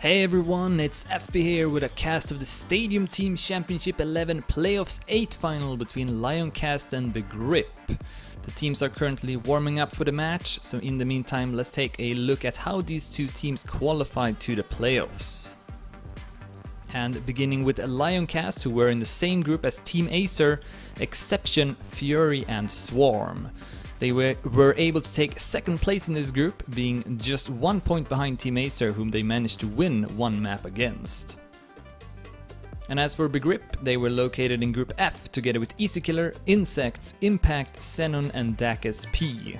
Hey everyone, it's FB here with a cast of the Stadium Team Championship 11 Playoffs 8 final between Lioncast and Begrip. The teams are currently warming up for the match, so in the meantime let's take a look at how these two teams qualified to the playoffs. And beginning with Lioncast, who were in the same group as Team Acer, Exception, Fury and Swarm. They were able to take second place in this group, being just 1 point behind Team Acer, whom they managed to win one map against. And as for Begrip, they were located in Group F together with Easy Killer, Insects, Impact, Xenon and Dakes P.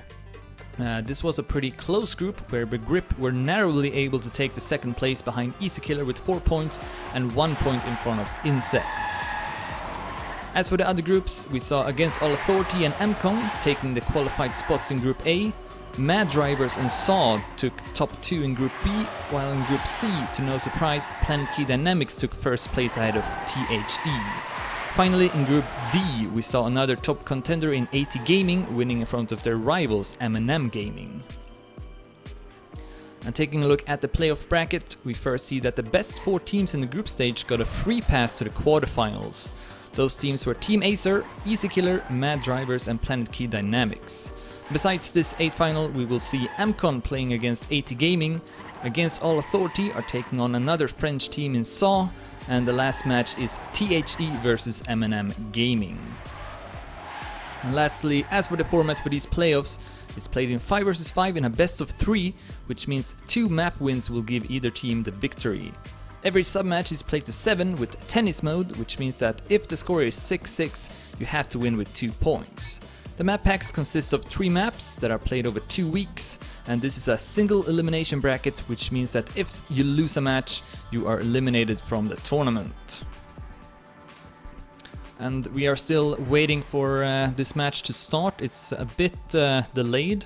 This was a pretty close group where Begrip were narrowly able to take the second place behind Easy Killer with 4 points and 1 point in front of Insects. As for the other groups, we saw Against All Authority and MCON taking the qualified spots in Group A, Mad Drivers and Saw took top 2 in Group B, while in Group C, to no surprise, Planet Key Dynamics took first place ahead of THE. Finally, in Group D, we saw another top contender in AT Gaming winning in front of their rivals M&M Gaming. And taking a look at the playoff bracket, we first see that the best 4 teams in the group stage got a free pass to the quarterfinals. Those teams were Team Acer, Easy Killer, Mad Drivers and Planet Key Dynamics. Besides this 8 final, we will see MCON playing against AT Gaming, Against All Authority are taking on another French team in SAW, and the last match is THE versus M&M Gaming. And lastly, as for the format for these playoffs, it's played in 5 vs 5 in a best of 3, which means 2 map wins will give either team the victory. Every sub-match is played to 7 with tennis mode, which means that if the score is 6-6, you have to win with 2 points. The map packs consist of 3 maps that are played over 2 weeks, and this is a single elimination bracket, which means that if you lose a match, you are eliminated from the tournament. And we are still waiting for this match to start. It's a bit delayed.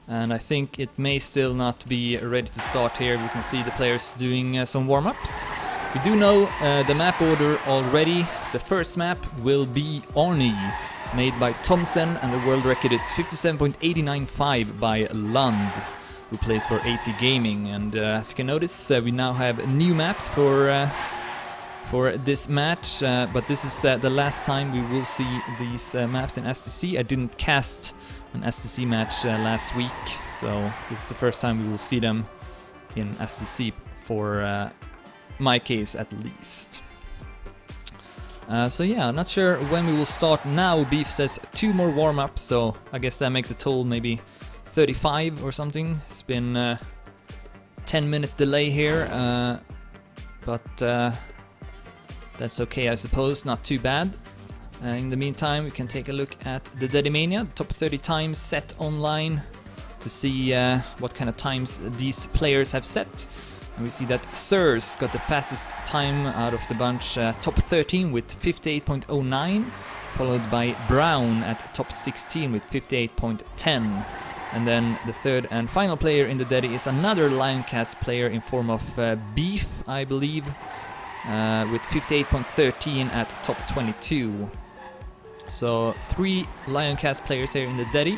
And I think it may still not be ready to start here. We can see the players doing some warm-ups. We do know the map order already. The first map will be Orni, made by Thompson, and the world record is 57.895 by Lund, who plays for AT Gaming. And as you can notice, we now have new maps for this match, but this is the last time we will see these maps in STC. I didn't cast an STC match last week, so this is the first time we will see them in STC for my case at least. So yeah, I'm not sure when we will start now. Beef says 2 more warm-ups, so I guess that makes a total maybe 35 or something. It's been a 10-minute delay here, but that's okay, I suppose, not too bad. In the meantime, we can take a look at the Dedimania, top 30 times set online, to see what kind of times these players have set. And we see that Sirs got the fastest time out of the bunch, top 13 with 58.09, followed by Brown at top 16 with 58.10. And then the third and final player in the Dedi is another Lioncast player in form of Beef, I believe, with 58.13 at top 22. So 3 Lioncast players here in the Dedi,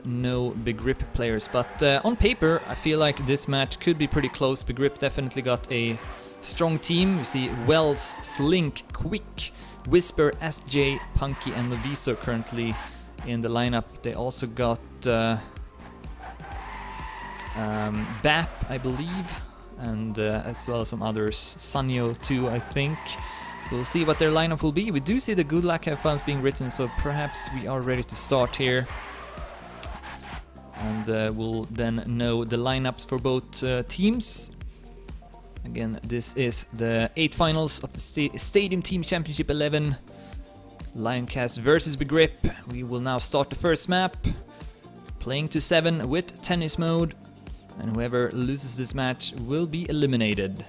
no Begrip players, but on paper I feel like this match could be pretty close. Begrip definitely got a strong team. We see Wells, Slink, Quick, Whisper, SJ, Punky and Noviso currently in the lineup. They also got Bap, I believe, and as well as some others, Sanyo too, I think. So we'll see what their lineup will be. We do see the good luck have funs being written, so perhaps we are ready to start here. And we'll then know the lineups for both teams. Again, this is the 8 finals of the Stadium Team Championship 11. Lioncast versus Begrip. We will now start the first map, playing to 7 with tennis mode. And whoever loses this match will be eliminated.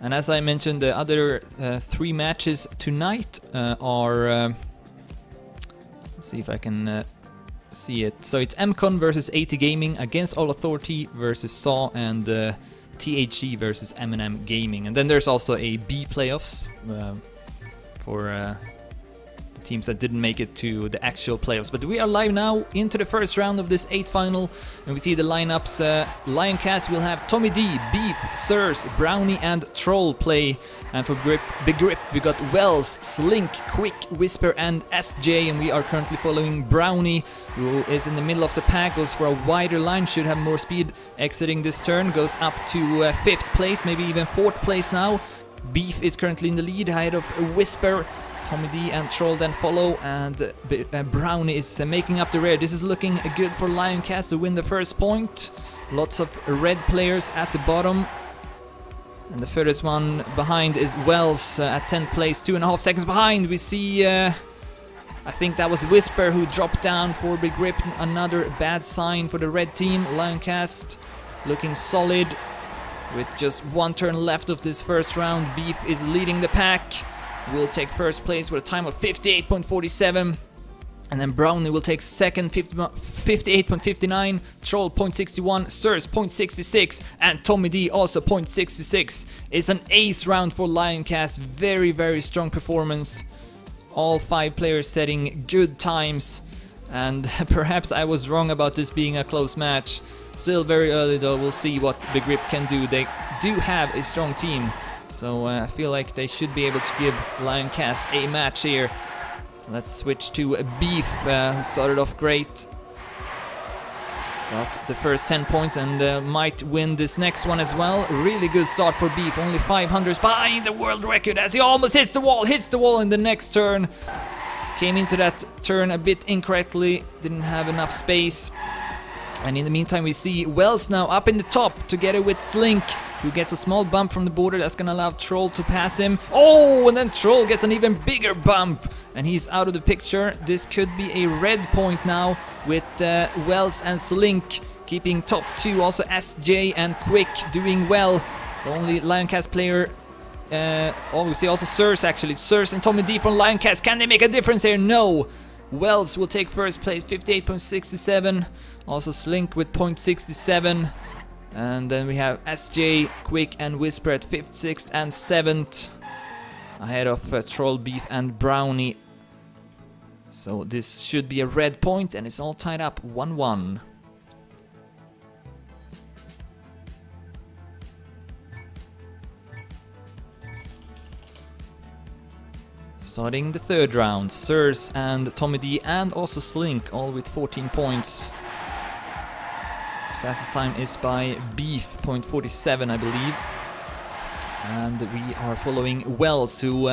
And as I mentioned, the other 3 matches tonight are... let's see if I can see it. So it's MCON versus AT Gaming, Against All Authority versus SAW, and THE versus M&M Gaming. And then there's also a B playoffs for teams that didn't make it to the actual playoffs. But we are live now into the first round of this 8th final, and we see the lineups. Lioncast will have Tommy D, Beef, Sirs, Brownie and Troll play, and for Begrip we got Wells, Slink, Quick, Whisper and SJ, and we are currently following Brownie, who is in the middle of the pack, goes for a wider line, should have more speed exiting this turn, goes up to 5th place, maybe even 4th place now. Beef is currently in the lead ahead of Whisper. Tommy D and Troll then follow, and Brownie is making up the rear. This is looking good for Lioncast to win the first point. Lots of red players at the bottom. And the furthest one behind is Wells at 10th place, 2.5 seconds behind. We see, I think that was Whisper who dropped down for Begrip. Another bad sign for the red team. Lioncast looking solid with just one turn left of this first round. Beef is leading the pack. Will take first place with a time of 58.47, and then Brownie will take second, 58.59, Troll 0.61, Sirs 0.66, and Tommy D also 0.66. It's an ace round for Lioncast. Very, very strong performance. All 5 players setting good times, and perhaps I was wrong about this being a close match. Still very early though. We'll see what Begrip can do. They do have a strong team. So I feel like they should be able to give Lioncast a match here. Let's switch to Beef, who started off great. Got the first 10 points and might win this next one as well. Really good start for Beef, only 500s behind the world record as he almost hits the wall in the next turn. Came into that turn a bit incorrectly, didn't have enough space. And in the meantime we see Wells now up in the top together with Slink, who gets a small bump from the border that's gonna allow Troll to pass him. Oh, and then Troll gets an even bigger bump, and he's out of the picture. This could be a red point now with Wells and Slink keeping top 2. Also SJ and Quick doing well. The only Lioncast player... we see also Sirs actually. Sirs and Tommy D from Lioncast. Can they make a difference here? No! Wells will take first place, 58.67. Also Slink with 0.67. And then we have SJ, Quick and Whisper at 5th, 6th and 7th. Ahead of Troll, Beef and Brownie. So this should be a red point, and it's all tied up 1-1. Starting the third round, Sirs and Tommy D and also Slink, all with 14 points. Fastest time is by Beef, 0.47 I believe. And we are following Wells, who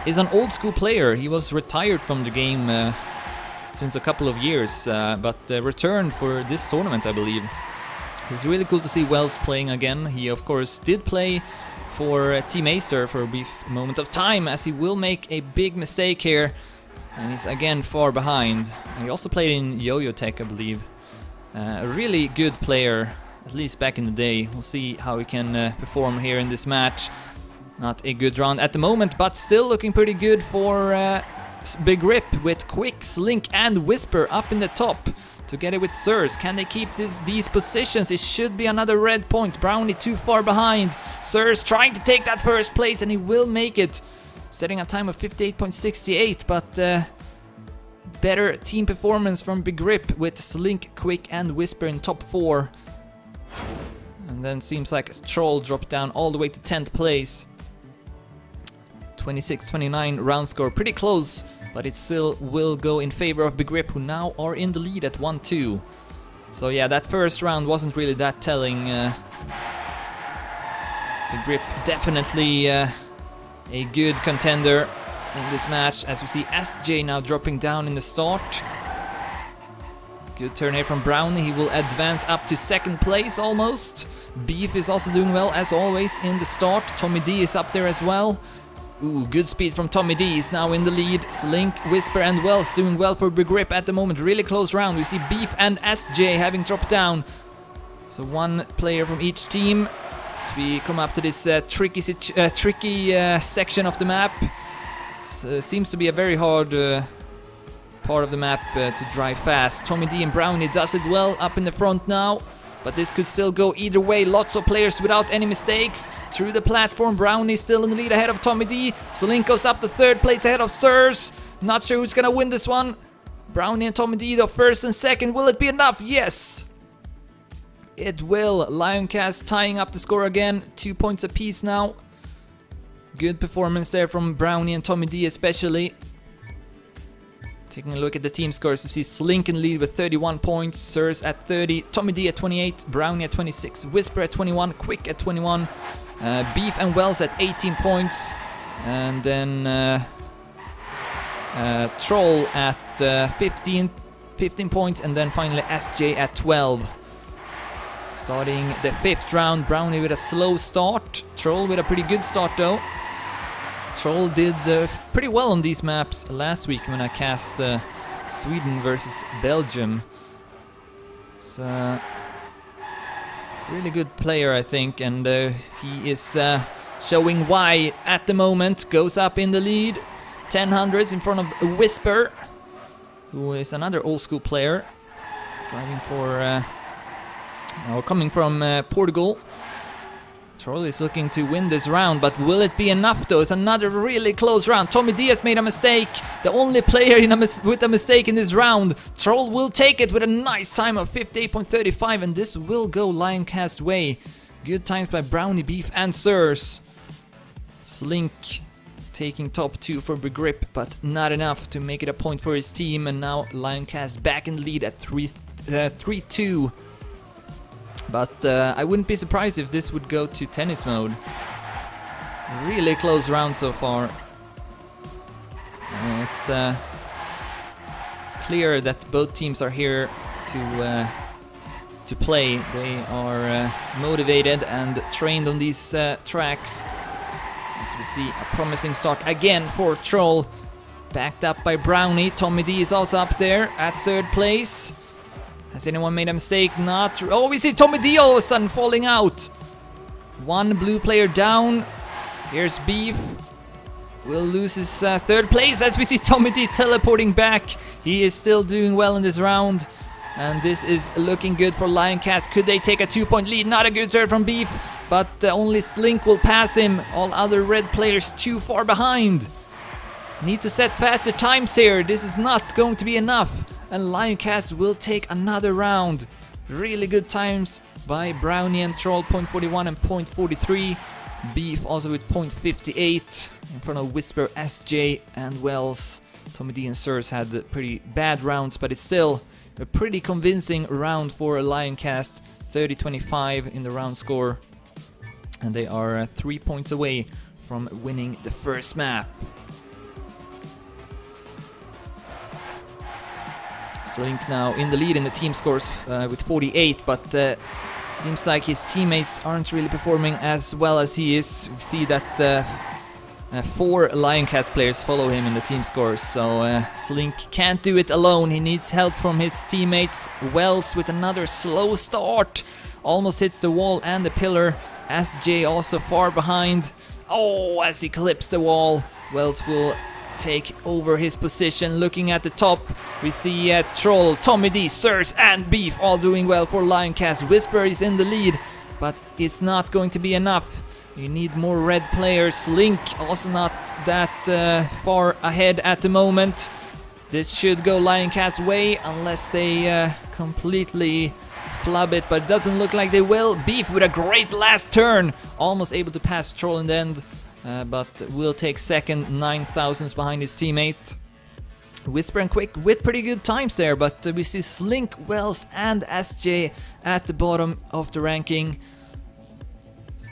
is an old school player. He was retired from the game since a couple of years, but returned for this tournament I believe. It's really cool to see Wells playing again. He of course did play for Team Acer for a brief moment of time, as he will make a big mistake here, and he's again far behind. He also played in Yo-Yo Tech I believe. A really good player, at least back in the day. We'll see how he can perform here in this match. Not a good round at the moment, but still looking pretty good for Begrip with Quick, Slink and Whisper up in the top. Together with Sirs, can they keep these positions? It should be another red point. Brownie too far behind. Sirs trying to take that first place, and he will make it. Setting a time of 58.68, but better team performance from Begrip with Slink, Quick and Whisper in top 4. And then seems like Troll dropped down all the way to 10th place. 26-29 round score, pretty close, but it still will go in favor of Begrip, who now are in the lead at 1-2. So yeah, that first round wasn't really that telling. Begrip definitely a good contender in this match, as we see SJ now dropping down in the start. Good turn here from Brownie, he will advance up to 2nd place almost. Beef is also doing well as always in the start. Tommy D is up there as well. Ooh, good speed from Tommy D, he's now in the lead. Slink, Whisper and Wells doing well for Begrip at the moment. Really close round. We see Beef and SJ having dropped down. So one player from each team. As we come up to this tricky section of the map. Seems to be a very hard part of the map to drive fast. Tommy D and Brownie does it well up in the front now. But this could still go either way. Lots of players without any mistakes. Through the platform, Brownie still in the lead ahead of Tommy D. Slink goes up to 3rd place ahead of Sirs. Not sure who's gonna win this one. Brownie and Tommy D, though, first and second. Will it be enough? Yes! It will. Lioncast tying up the score again. 2 points apiece now. Good performance there from Brownie and Tommy D especially. Taking a look at the team scores, we see Slink in lead with 31 points, Sirs at 30, Tommy D at 28, Brownie at 26, Whisper at 21, Quick at 21, Beef and Wells at 18 points, and then Troll at 15 points, and then finally SJ at 12. Starting the 5th round, Brownie with a slow start, Troll with a pretty good start though. Troll did pretty well on these maps last week when I cast Sweden versus Belgium. It's a really good player, I think, and he is showing why at the moment. Goes up in the lead, 10 hundreds in front of Whisper, who is another old school player, driving for or coming from Portugal. Troll is looking to win this round, but will it be enough though? It's another really close round. Tommy D has made a mistake. The only player with a mistake in this round. Troll will take it with a nice time of 58.35, and this will go Lioncast's way. Good times by Brownie, Beef and Sirs. Slink taking top 2 for Begrip, but not enough to make it a point for his team, and now Lioncast back in the lead at 3-2. But I wouldn't be surprised if this would go to tennis mode. Really close round so far. It's clear that both teams are here to play. They are motivated and trained on these tracks. As we see a promising start again for Troll. Backed up by Brownie. Tommy D is also up there at 3rd place. Has anyone made a mistake? Not. Oh, we see Tommy D all of a sudden falling out. One blue player down. Here's Beef. Will lose his 3rd place as we see Tommy D teleporting back. He is still doing well in this round. And this is looking good for Lioncast. Could they take a 2-point lead? Not a good turn from Beef. But only Slink will pass him. All other red players too far behind. Need to set faster times here. This is not going to be enough. And Lioncast will take another round. Really good times by Brownie and Troll, 0.41 and 0.43. Beef also with 0.58 in front of Whisper, SJ and Wells. Tommy D and Sirs had pretty bad rounds, but it's still a pretty convincing round for Lioncast. 30-25 in the round score. And they are 3 points away from winning the first map. Slink now in the lead in the team scores with 48, but seems like his teammates aren't really performing as well as he is. We see that 4 Lioncast players follow him in the team scores, so Slink can't do it alone. He needs help from his teammates. Wells with another slow start, almost hits the wall and the pillar. SJ also far behind. Oh, as he clips the wall, Wells will take over his position. Looking at the top, we see Troll, Tommy D, Sirs and Beef all doing well for Lioncast. Whisper is in the lead, but it's not going to be enough. You need more red players. Slink also not that far ahead at the moment. This should go Lioncast's way unless they completely flub it, but it doesn't look like they will. Beef with a great last turn, almost able to pass Troll in the end. But will take second, 9 thousandths behind his teammate. Whisper and Quick with pretty good times there, but we see Slink, Wells and SJ at the bottom of the ranking.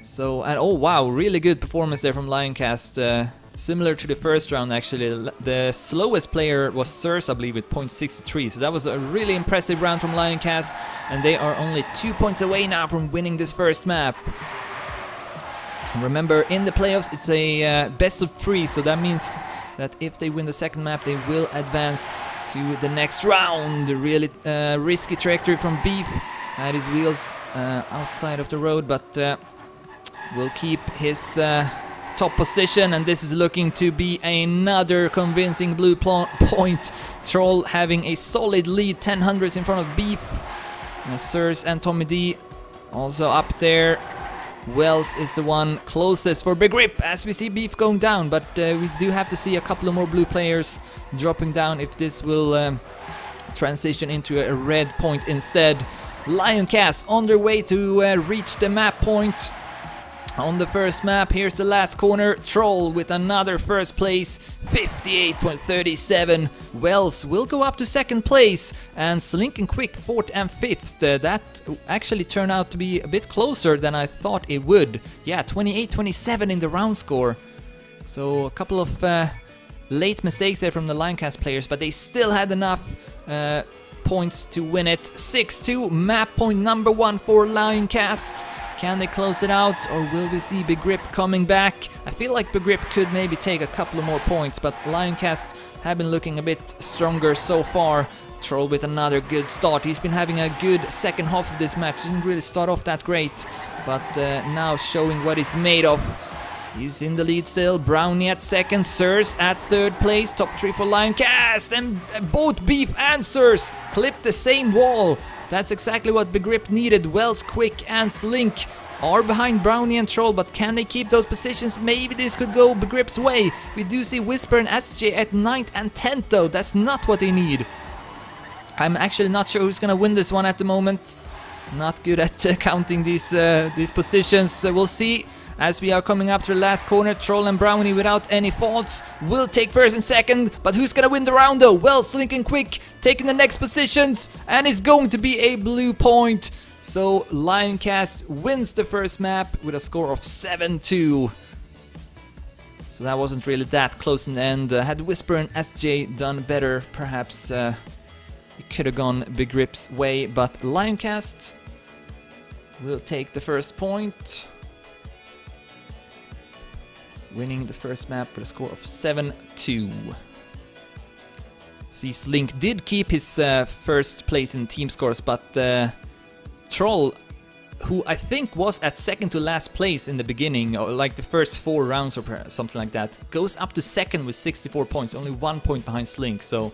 So, and oh wow, really good performance there from Lioncast. Similar to the first round actually. The slowest player was Sirs, I believe, with 0.63. So that was a really impressive round from Lioncast, and they are only 2 points away now from winning this first map. Remember, in the playoffs it's a best of 3, so that means that if they win the second map they will advance to the next round. A really risky trajectory from Beef. Had his wheels outside of the road, but will keep his top position, and this is looking to be another convincing blue point. Troll having a solid lead, 10 hundredths in front of Beef. Sirs and Tommy D also up there. Wells is the one closest for Begrip, as we see Beef going down, but we do have to see a couple of more blue players dropping down if this will transition into a red point instead. Lioncast on their way to reach the map point. On the first map, here's the last corner. Troll with another first place, 58.37. Wells will go up to second place, and Slink and Quick fourth and fifth. That actually turned out to be a bit closer than I thought it would. Yeah, 28-27 in the round score. So a couple of late mistakes there from the Lioncast players, but they still had enough points to win it. 6-2, map point number 1 for Lioncast. Can they close it out, or will we see Begrip coming back? I feel like Begrip could maybe take a couple of more points, but Lioncast have been looking a bit stronger so far. Troll with another good start. He's been having a good second half of this match. Didn't really start off that great, but now showing what he's made of. He's in the lead still. Brownie at second, Sirs at third place. Top 3 for Lioncast, and both Beef and Sirs clipped the same wall. That's exactly what Begrip needed. Wells, Quick and Slink are behind Brownie and Troll, but can they keep those positions? Maybe this could go Begrip's way. We do see Whisper and SJ at 9th and 10th though. That's not what they need. I'm actually not sure who's gonna win this one at the moment. Not good at counting these positions. We'll see. As we are coming up to the last corner, Troll and Brownie without any faults will take first and second, but who's gonna win the round though? Well, Slink and Quick taking the next positions, and it's going to be a blue point. So Lioncast wins the first map with a score of 7-2. So that wasn't really that close in the end. Had Whisper and SJ done better, perhaps it could have gone Begrip's way, but Lioncast will take the first point, winning the first map with a score of 7-2. See, Slink did keep his first place in team scores, but Troll, who I think was at second to last place in the beginning, or like the first 4 rounds or something like that, goes up to second with 64 points, only 1 point behind Slink. So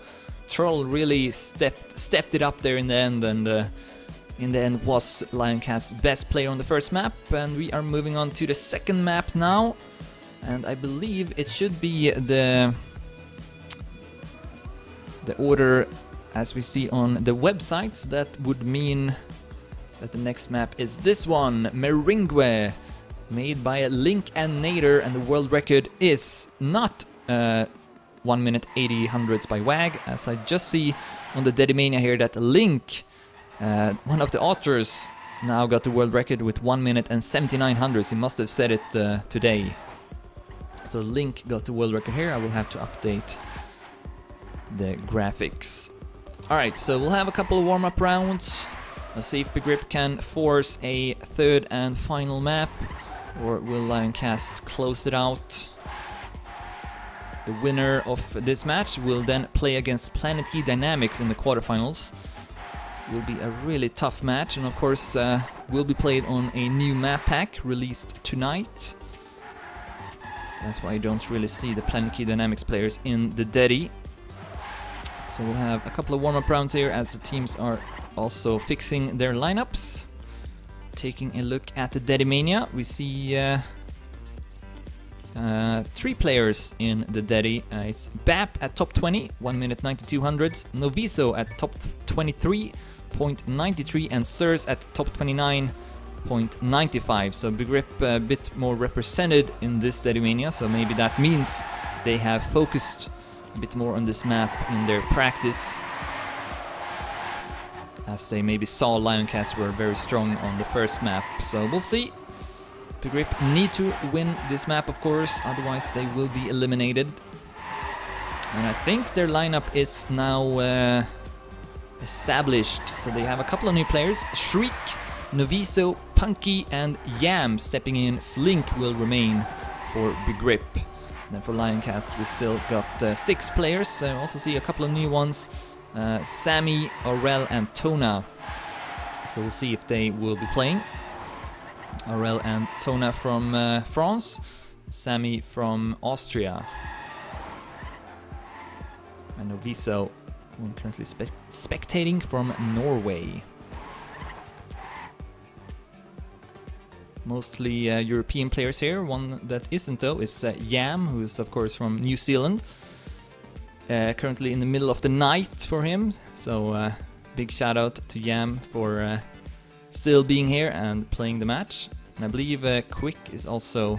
Troll really stepped it up there in the end, and in the end was Lioncast's best player on the first map. And we are moving on to the second map now. And I believe it should be the order as we see on the website. So that would mean that the next map is this one, Meringue, made by Link and Nader, and the world record is not 1 minute 80 hundredths by WAG, as I just see on the Dedimania here that Link, one of the authors, now got the world record with 1 minute and 79 hundredths. He must have said it today. So Link got the world record here. I will have to update the graphics. Alright, so we'll have a couple of warm-up rounds. Let's see if Begrip can force a third and final map, or will Lioncast close it out. The winner of this match will then play against Planet Key Dynamics in the quarterfinals. Will be a really tough match, and of course will be played on a new map pack released tonight. That's why I don't really see the Planet Key Dynamics players in the Dedi. So we'll have a couple of warm-up rounds here as the teams are also fixing their lineups. Taking a look at the Dedimania, we see 3 players in the Dedi. It's BAP at top 20, 1 minute 92 hundredths, Noviso at top 23.93, and Sirs at top 29.95. So Begrip a bit more represented in this Dedimania, so maybe that means they have focused a bit more on this map in their practice, as they maybe saw Lioncast were very strong on the first map. So we'll see. Begrip need to win this map, of course, otherwise they will be eliminated. And I think their lineup is now established, so they have a couple of new players. Shriek, Noviso, Punky and Yam stepping in. Slink will remain for Begrip. And then for Lioncast we still got 6 players. I also see a couple of new ones. Sammy, Aurel and Tona. So we'll see if they will be playing. Aurel and Tona from France. Sammy from Austria. And Noviso, who I'm currently spectating, from Norway. Mostly European players here. One that isn't though is Yam, who is of course from New Zealand. Currently in the middle of the night for him, so big shout out to Yam for still being here and playing the match. And I believe Quick is also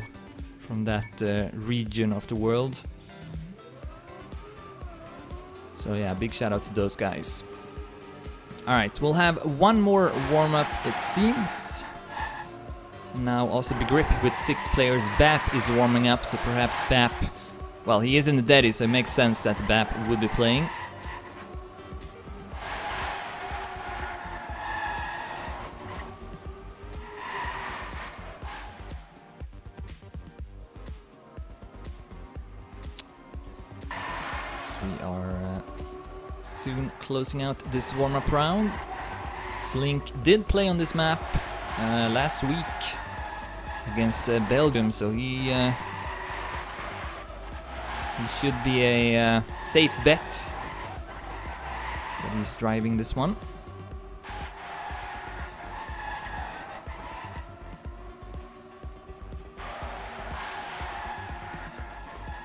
from that region of the world. So yeah, big shout out to those guys. Alright, we'll have one more warm-up it seems. Now also Begrip with 6 players. Bap is warming up, so perhaps Bap... Well, he is in the Daddy, so it makes sense that Bap would be playing. So we are soon closing out this warm-up round. Slink did play on this map last week against Belgium, so he should be a safe bet that he's driving this one.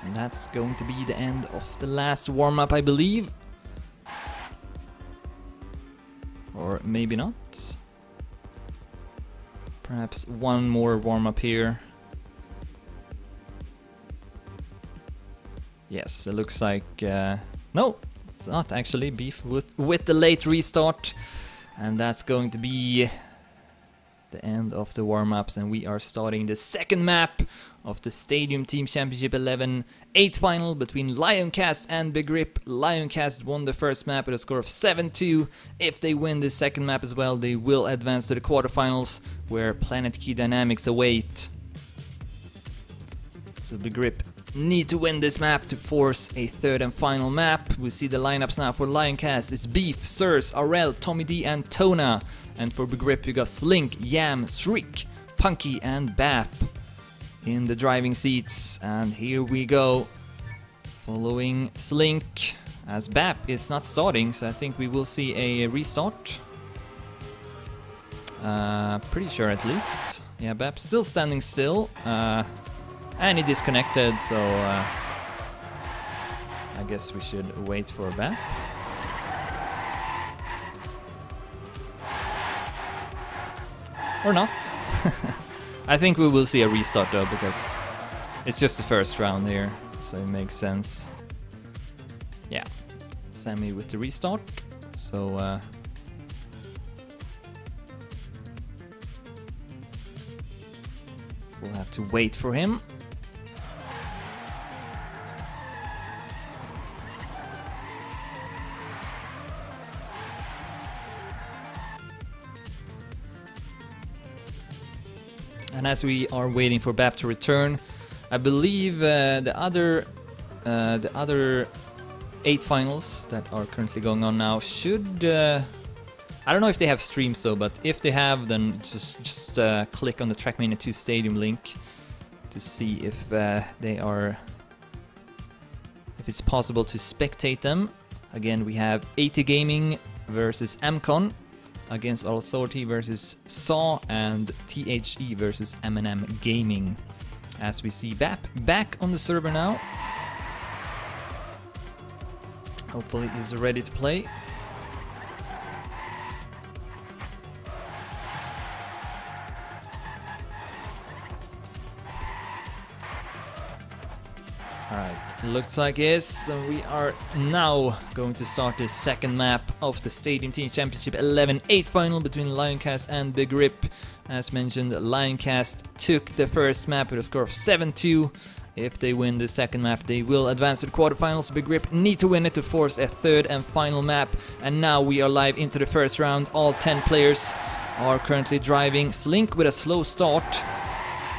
And that's going to be the end of the last warm-up, I believe. Or maybe not. Perhaps one more warm-up here. Yes, it looks like... no, it's not actually. Beef with the late restart. And that's going to be the end of the warm-ups. And we are starting the second map of the Stadium Team Championship 11 8 final between Lioncast and Begrip. Lioncast won the first map with a score of 7-2. If they win the second map as well, they will advance to the quarterfinals, where Planet Key Dynamics await. So Begrip need to win this map to force a third and final map. We see the lineups now for Lioncast. It's Beef, Sirs, Arel, Tommy D and Tona. And for Begrip you got Slink, Yam, Shriek, Punky and Bap in the driving seats. And here we go, following Slink, as Bap is not starting, so I think we will see a restart. Pretty sure at least. Yeah, Bap's still standing still. And he disconnected, so I guess we should wait for Bap. Or not. I think we will see a restart though, because it's just the first round here, so it makes sense. Yeah, Sammy with the restart, so we'll have to wait for him. And as we are waiting for Bap to return, I believe the other 8 finals that are currently going on now should... I don't know if they have streams though, but if they have, then just click on the Trackmania 2 Stadium link to see if they are... if it's possible to spectate them. Again, we have 80 Gaming versus Amcon, against All Authority versus Saw, and THE versus M&M Gaming. As we see Bap back on the server now. Hopefully he's ready to play. Alright, looks like yes. So we are now going to start the second map of the Stadium Team Championship 11 8 final between Lioncast and Begrip. As mentioned, Lioncast took the first map with a score of 7-2. If they win the second map, they will advance to the quarterfinals. Begrip need to win it to force a third and final map. And now we are live into the first round. All 10 players are currently driving. Slink with a slow start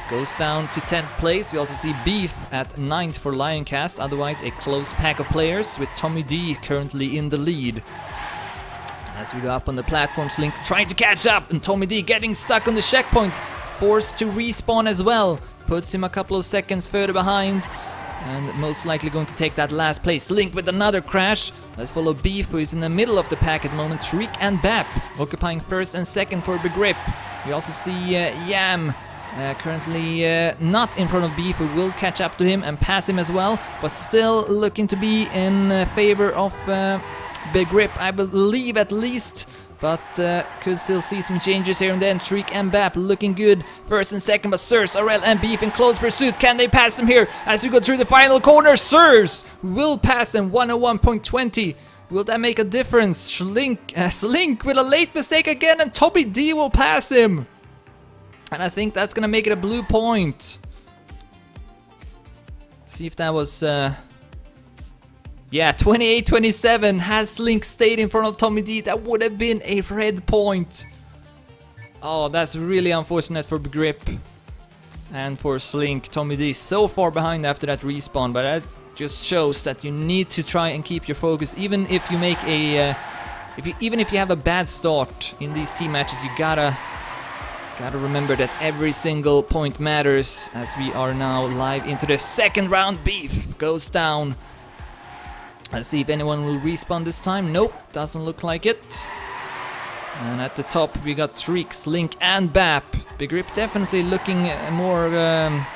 goes down to 10th place. We also see Beef at 9th for Lioncast. Otherwise, a close pack of players with Tommy D currently in the lead. As we go up on the platform, Slink trying to catch up, and Tommy D getting stuck on the checkpoint. Forced to respawn as well. Puts him a couple of seconds further behind. And most likely going to take that last place. Slink with another crash. Let's follow Beef, who is in the middle of the pack at the moment. Shriek and Bap occupying first and second for Begrip. We also see Yam Currently not in front of Beef, who will catch up to him and pass him as well, but still looking to be in favor of Begrip, I believe at least. But could still see some changes here and then. Streak and Bap looking good first and second, but Sirs, Aurel and Beef in close pursuit. Can they pass them here as we go through the final corner? Sirs will pass them 101.20. Will that make a difference? Slink with a late mistake again, and Tommy D will pass him. And I think that's gonna make it a blue point. See if that was... yeah, 28-27. Has Slink stayed in front of Tommy D, that would have been a red point. Oh, that's really unfortunate for Begrip. And for Slink. Tommy D so far behind after that respawn, but that just shows that you need to try and keep your focus. Even if you make a... even if you have a bad start in these team matches, you gotta remember that every single point matters, as we are now live into the second round. Beef goes down. Let's see if anyone will respawn this time. Nope, doesn't look like it. And at the top we got Shriek, Slink and Bap. Begrip definitely looking more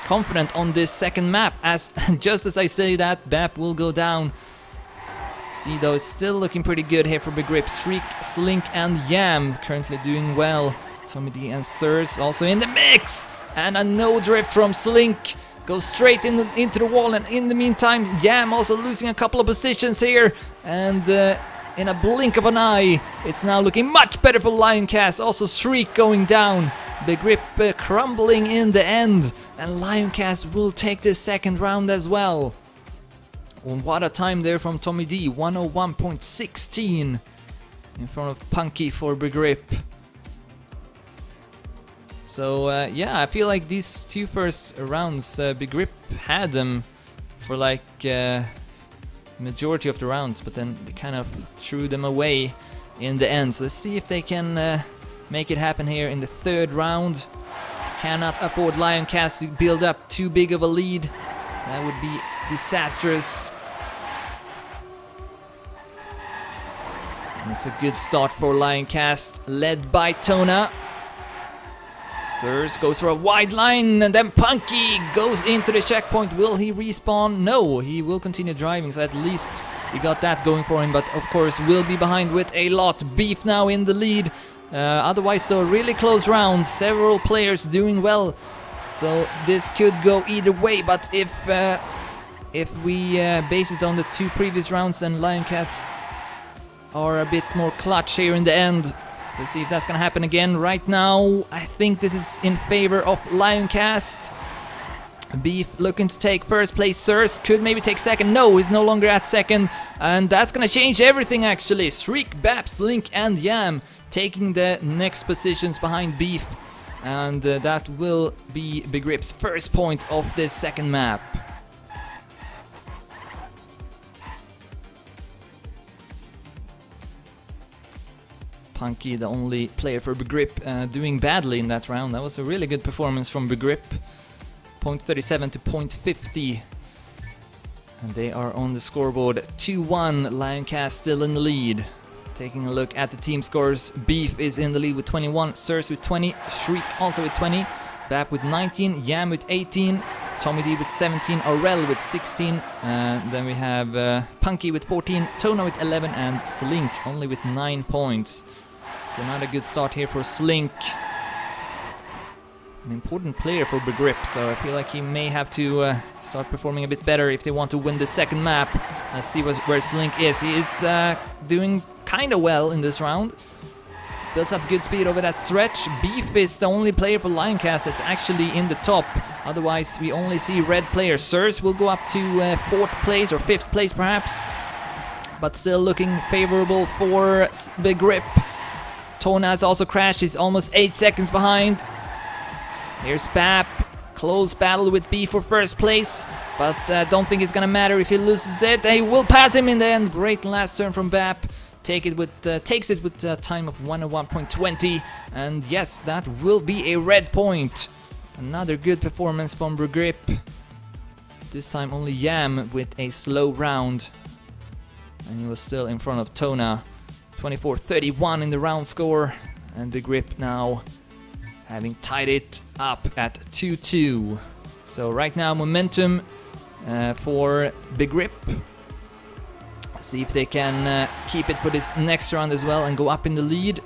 confident on this second map, as just as I say that, Bap will go down. See though, it's still looking pretty good here for Begrip. Shriek, Slink and Yam currently doing well. Tommy D and Sirs also in the mix, and a no drift from Slink. Goes straight into the wall, and in the meantime Yam also losing a couple of positions here, and in a blink of an eye it's now looking much better for Lioncast. Also Shriek going down, Begrip crumbling in the end, and Lioncast will take this second round as well. What a time there from Tommy D, 101.16 in front of Punky for Begrip. So yeah, I feel like these two first rounds, Begrip had them for like majority of the rounds, but then they kind of threw them away in the end. So let's see if they can make it happen here in the third round. Cannot afford Lioncast to build up too big of a lead. That would be disastrous. And it's a good start for Lioncast, led by Tona. Sirs goes for a wide line, and then Punky goes into the checkpoint. Will he respawn? No, he will continue driving, so at least he got that going for him, but of course will be behind with a lot. Beef now in the lead. Otherwise though, really close round, several players doing well, so this could go either way. But if we base it on the two previous rounds, then Lioncast are a bit more clutch here in the end. Let's see if that's gonna happen again. Right now, I think this is in favor of Lioncast. Beef looking to take first place. Sirs could maybe take second. No, he's no longer at second. And that's gonna change everything actually. Shriek, Bap, Slink and Yam taking the next positions behind Beef. And that will be Begrip's first point of this second map. Punky, the only player for Begrip, doing badly in that round. That was a really good performance from Begrip. 0.37 to 0.50. And they are on the scoreboard 2-1. Lioncast still in the lead. Taking a look at the team scores, Beef is in the lead with 21, Sirs with 20, Shriek also with 20, Bap with 19, Yam with 18, Tommy D with 17, Aurel with 16, then we have Punky with 14, Tona with 11 and Slink only with 9 points. So not a good start here for Slink. An important player for Begrip, so I feel like he may have to start performing a bit better if they want to win the second map. Let's see where Slink is. He is doing kind of well in this round. Builds up good speed over that stretch. Beef is the only player for Lioncast that's actually in the top. Otherwise, we only see red players. Sirs will go up to 4th place or 5th place perhaps. But still looking favorable for Begrip. Tona has also crashed. He's almost 8 seconds behind. Here's Bap. Close battle with Beef for first place. But don't think it's gonna matter if he loses it. They will pass him in the end. Great last turn from Bap. Takes it with a time of 101.20, and yes, that will be a red point. Another good performance from Begrip. This time only Yam with a slow round, and he was still in front of Tona. 24-31 in the round score, and Begrip now having tied it up at 2-2. So right now momentum for Begrip. See if they can keep it for this next round as well and go up in the lead.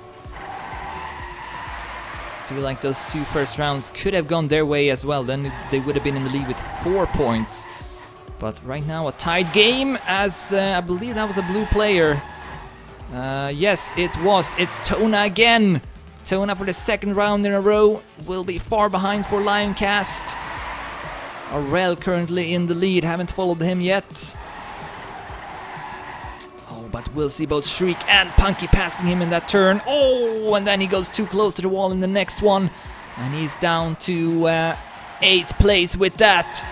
I feel like those 2 first rounds could have gone their way as well. Then they would have been in the lead with 4 points. But right now a tied game, as I believe that was a blue player. Yes, it was. It's Tona again. Tona for the 2nd round in a row will be far behind for Lioncast. Aurel currently in the lead, haven't followed him yet. Oh, but we'll see both Shriek and Punky passing him in that turn. Oh, and then he goes too close to the wall in the next one. And he's down to 8th place with that.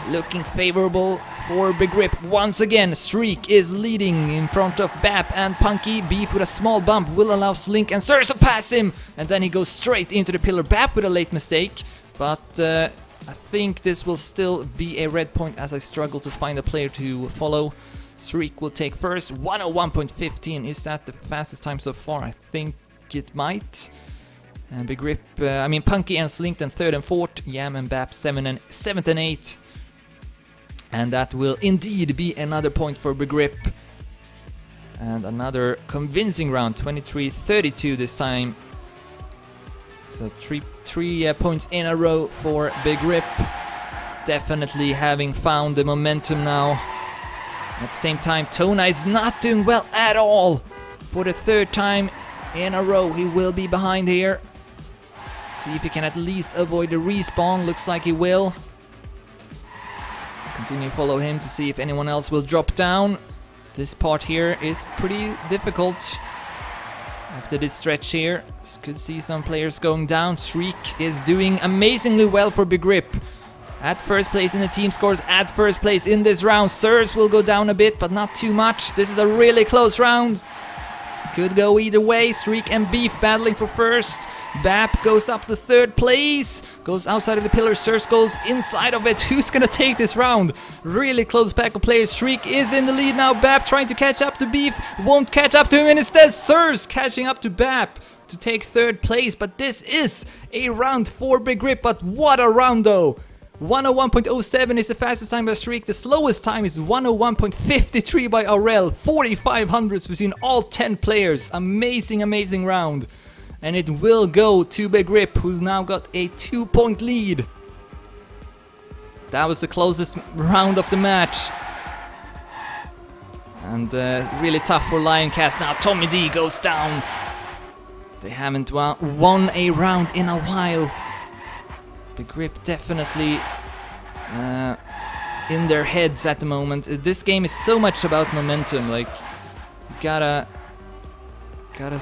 Looking favorable for Begrip. Once again, Shriek is leading in front of Bap and Punky. Beef with a small bump will allow Slink and Surs to pass him. And then he goes straight into the pillar. Bap with a late mistake. But I think this will still be a red point as I struggle to find a player to follow. Shriek will take first. 101.15. Is that the fastest time so far? I think it might. And Begrip, Punky and Slink then 3rd and 4th. Yam and Bap 7th and 8th. And that will indeed be another point for Begrip. And another convincing round, 23-32 this time. So three points in a row for Begrip. Definitely having found the momentum now. At the same time, Tona is not doing well at all. For the 3rd time in a row, he will be behind here. See if he can at least avoid the respawn. Looks like he will. Continue to follow him to see if anyone else will drop down. This part here is pretty difficult. After this stretch here, could see some players going down. Shriek is doing amazingly well for Begrip. At 1st place in the team scores, at 1st place in this round. Surs will go down a bit, but not too much. This is a really close round. Could go either way. Shriek and Beef battling for 1st. Bap goes up to 3rd place. Goes outside of the pillar. Surs goes inside of it. Who's gonna take this round? Really close pack of players. Shriek is in the lead now. Bap trying to catch up to Beef. Won't catch up to him, and instead Surs catching up to Bap to take 3rd place. But this is a round for Begrip. But what a round though. 101.07 is the fastest time by Shriek. The slowest time is 101.53 by Aurel. 4,500s between all 10 players. Amazing, amazing round. And it will go to Begrip, who's now got a 2-point lead. That was the closest round of the match. And really tough for Lioncast now. Tommy D goes down. They haven't won a round in a while. Begrip definitely in their heads at the moment. This game is so much about momentum. Like, you gotta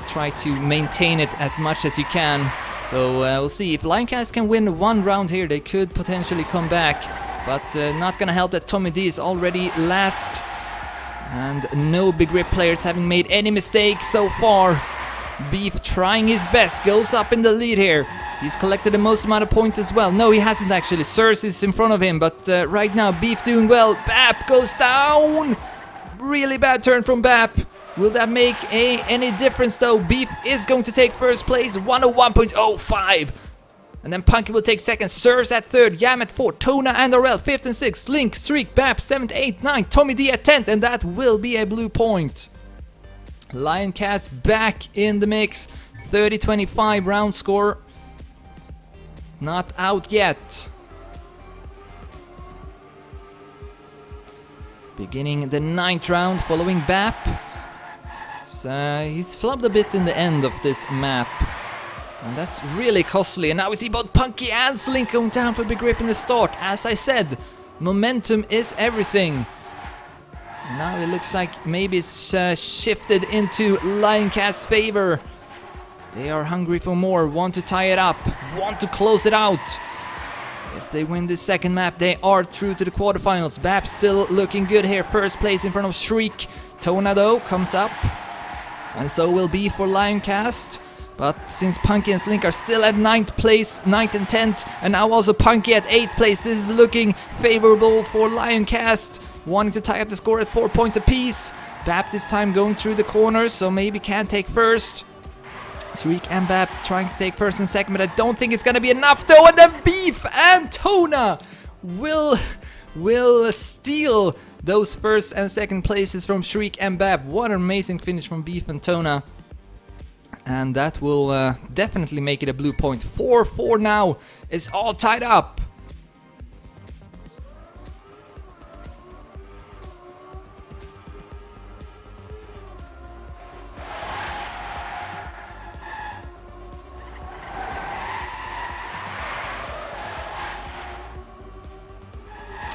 try to maintain it as much as you can. So we'll see if Lioncast can win 1 round here. They could potentially come back, but not gonna help that Tommy D is already last, and no Begrip players having made any mistakes so far. Beef trying his best, goes up in the lead here. He's collected the most amount of points as well. No, he hasn't actually. Surs is in front of him, but right now Beef doing well. Bap goes down. Really bad turn from Bap. Will that make any difference though? Beef is going to take 1st place, 101.05. And then Punky will take 2nd, Surs at 3rd, Yam at 4th, Tona and Aurel 5th and 6th, Slink, Shriek, Bap 7th, 8th, 9th, Tommy D at 10th, and that will be a blue point. Lioncast back in the mix, 30-25 round score. Not out yet. Beginning the 9th round following Bap. He's flubbed a bit in the end of this map. And that's really costly. And now we see both Punky and Slink going down for Begrip in the start. As I said, momentum is everything. Now it looks like maybe it's shifted into Lioncast's favor. They are hungry for more, want to tie it up, want to close it out. If they win this 2nd map, they are through to the quarterfinals. Bap still looking good here, 1st place in front of Shriek. Tona though comes up, and so will be for Lioncast. But since Punky and Slink are still at 9th place, 9th and 10th, and now also Punky at 8th place, this is looking favorable for Lioncast, wanting to tie up the score at 4 points apiece. Bap this time going through the corners, so maybe can take 1st. Shriek and Bap trying to take first and second, but I don't think it's gonna be enough though. And then Beef and Tona will steal those first and second places from Shriek and Bap. What an amazing finish from Beef and Tona. And that will definitely make it a blue point. 4-4 now. It's all tied up.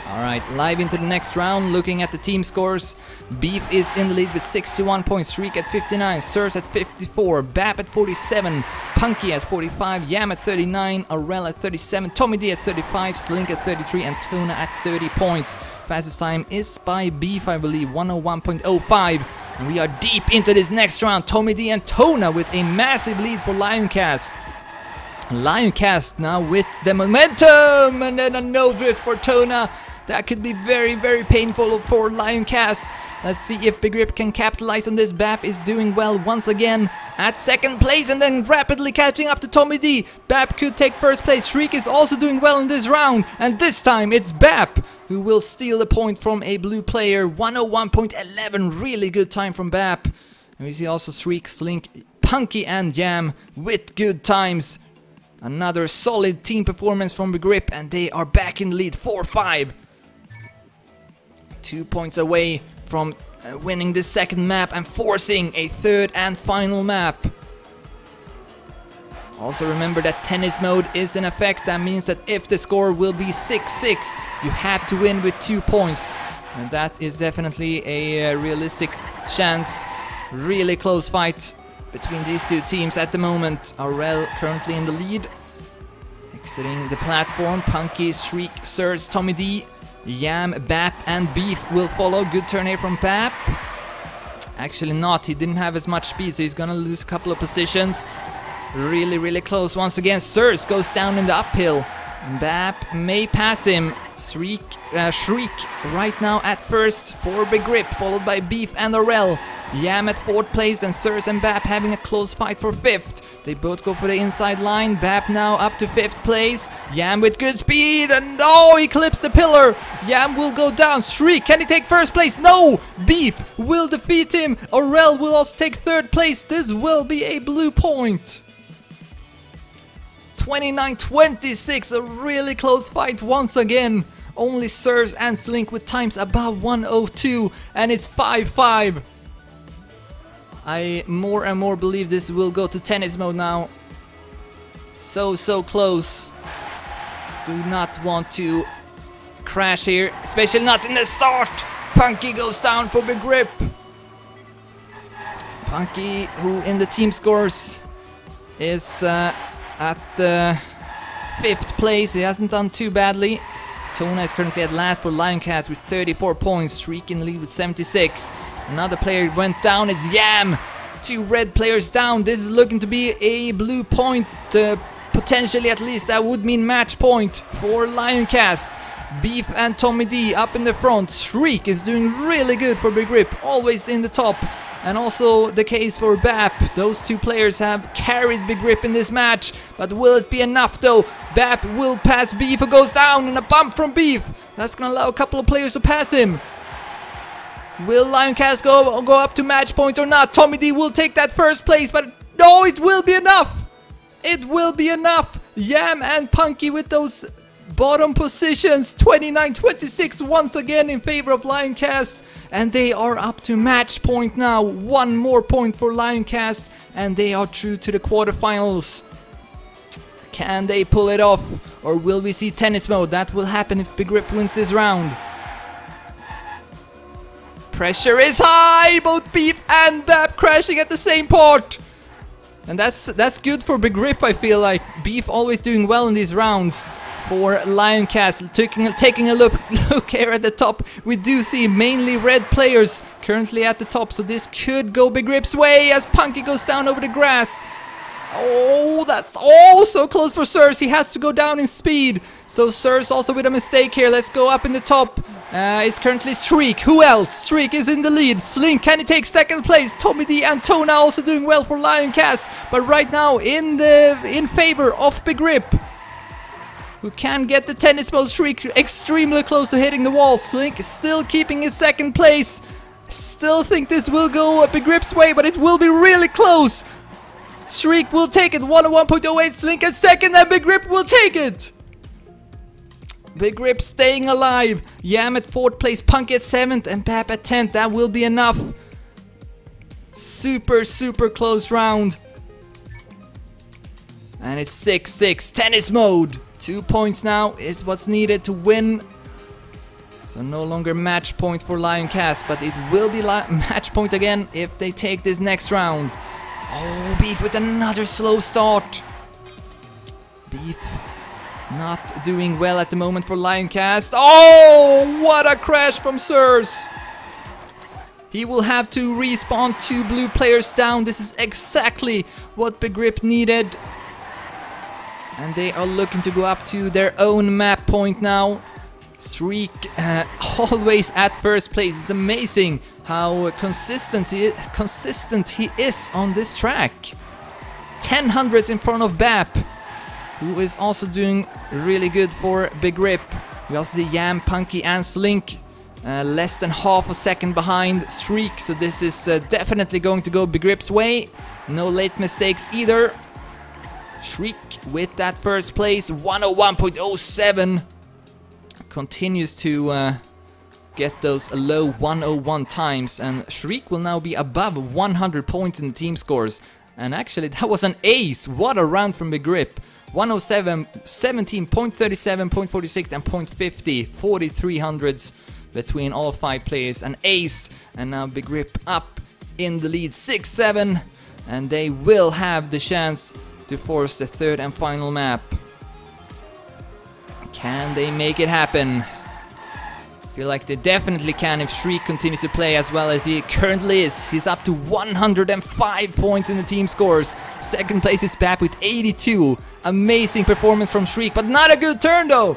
Alright, live into the next round, looking at the team scores. Beef is in the lead with 61 points, Shriek at 59, Sirs at 54, Bap at 47, Punky at 45, Yam at 39, Aurel at 37, Tommy D at 35, Slink at 33, and Tona at 30 points. Fastest time is by Beef, I believe, 101.05. And we are deep into this next round. Tommy D and Tona with a massive lead for Lioncast. Lioncast now with the momentum, and then a no drift for Tona. That could be very, very painful for Lioncast. Let's see if Begrip can capitalize on this. Bap is doing well once again at second place and then rapidly catching up to Tommy D. Bap could take first place. Shriek is also doing well in this round, and this time it's Bap who will steal the point from a blue player. 101.11, really good time from Bap. And we see also Shriek, Slink, Punky and Yam with good times. Another solid team performance from Begrip, and they are back in the lead, 4-5. 2 points away from winning this second map and forcing a third and final map. Also remember that tennis mode is in effect. That means that if the score will be 6-6, you have to win with 2 points. And that is definitely a realistic chance. Really close fight between these two teams at the moment. Aurel currently in the lead. Exiting the platform, Punky, Shriek, Sirs, Tommy D, Yam, Bap and Beef will follow. Good turn here from Bap. Actually not, he didn't have as much speed, so he's gonna lose a couple of positions. Really, really close once again. Sirs goes down in the uphill. Bap may pass him. Shriek right now at first for Begrip, followed by Beef and Aurel. Yam at 4th place, and Sirs and Bap having a close fight for 5th. They both go for the inside line. Bap now up to 5th place. Yam with good speed, and oh, he clips the pillar. Yam will go down. Shriek, can he take first place? No! Beef will defeat him. Aurel will also take 3rd place. This will be a blue point. 29-26, a really close fight once again. Only Sirs and Slink with times above 102, and it's 5-5. I more and more believe this will go to tennis mode now. So close. Do not want to crash here, especially not in the start. Punky goes down for Begrip. Punky, who in the team scores is at 5th place. He hasn't done too badly. Tona is currently at last for Lioncast with 34 points. Shriek in the lead with 76. Another player went down, it's Yam. 2 red players down. This is looking to be a blue point, potentially at least. That would mean match point for Lioncast. Beef and Tommy D up in the front. Shriek is doing really good for Begrip, always in the top. And also the case for Bap. Those 2 players have carried Begrip in this match. But will it be enough though? Bap will pass Beef, who goes down, and a bump from Beef. That's gonna allow a couple of players to pass him. Will Lioncast go up to match point or not? Tommy D will take that 1st place, but no, it will be enough. It will be enough. Yam and Punky with those bottom positions. 29-26 once again in favor of Lioncast. And they are up to match point now. 1 more point for Lioncast, and they are through to the quarterfinals. Can they pull it off, or will we see tennis mode? That will happen if Begrip wins this round. Pressure is high, both Beef and Bap crashing at the same part. And that's good for Begrip, I feel like. Beef always doing well in these rounds. For Lioncast, taking a look here at the top, we do see mainly red players currently at the top, so this could go Begrip's way as Punky goes down over the grass. Oh, that's so close for Sirs. He has to go down in speed. So Sirs also with a mistake here. Let's go up in the top. It's currently Shriek. Who else? Shriek is in the lead. Slink, can he take second place? Tommy D and Tona also doing well for Lioncast, but right now in favor of Begrip, who can get the tennis mode. Shriek extremely close to hitting the wall. Slink is still keeping his second place. Still think this will go Begrip's way, but it will be really close. Shriek will take it. 101.08. Slink at second, and Begrip will take it. Begrip staying alive. Yam at 4th place, Punky at 7th, and Bap at 10th. That will be enough. Super close round. And it's 6-6. Tennis mode. 2 points now is what's needed to win. So no longer match point for Lioncast, but it will be match point again if they take this next round. Oh, Beef with another slow start. Beef not doing well at the moment for Lioncast. Oh, what a crash from Sirs. He will have to respawn 2 blue players down. This is exactly what Begrip needed. And they are looking to go up to their own map point now. Shriek always at first place. It's amazing how consistent he is on this track. 10 hundredths in front of Bap, who is also doing really good for Begrip. We also see Yam, Punky and Slink less than half a second behind Shriek, so this is definitely going to go Begrip's way. No late mistakes either. Shriek with that first place, 101.07. Continues to get those low 101 times, and Shriek will now be above 100 points in the team scores. And actually that was an ace. What a round from Begrip. 107, 17, 0.37, 0.46 and 0.50. 43 hundreds between all 5 players. An ace, and now Begrip up in the lead 6-7, and they will have the chance to force the 3rd and final map. Can they make it happen? I feel like they definitely can if Shriek continues to play as well as he currently is. He's up to 105 points in the team scores. 2nd place is Bap with 82. Amazing performance from Shriek, but not a good turn though.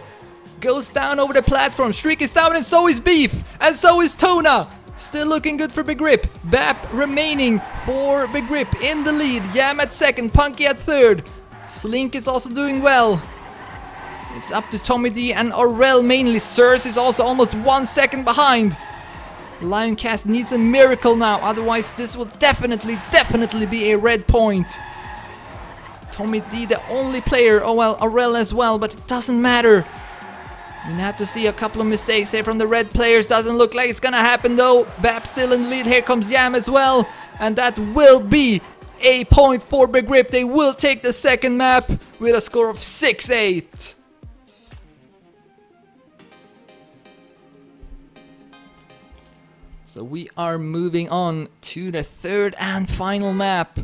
Goes down over the platform. Shriek is down, and so is Beef, and so is Tona. Still looking good for Begrip. Bap remaining for Begrip in the lead. Yam at 2nd, Punky at 3rd. Slink is also doing well. It's up to Tommy D and Aurel mainly. Sirs is also almost 1 second behind. Lioncast needs a miracle now, otherwise this will definitely be a red point. Tommy D the only player, oh well, Aurel as well, but it doesn't matter. We have to see a couple of mistakes here from the red players. Doesn't look like it's gonna happen though. Bap still in the lead. Here comes Yam as well, and that will be a point for Begrip. They will take the 2nd map with a score of 6-8. So we are moving on to the 3rd and final map.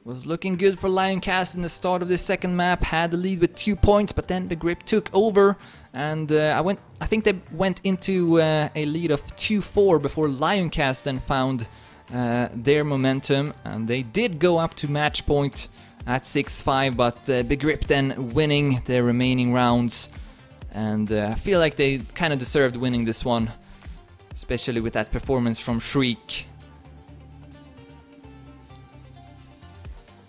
Was looking good for Lioncast in the start of the 2nd map. Had the lead with 2 points, but then Begrip took over, and I think they went into a lead of 2-4 before Lioncast then found their momentum, and they did go up to match point at 6-5, but Begrip then winning the remaining rounds. And I feel like they kind of deserved winning this one, especially with that performance from Shriek.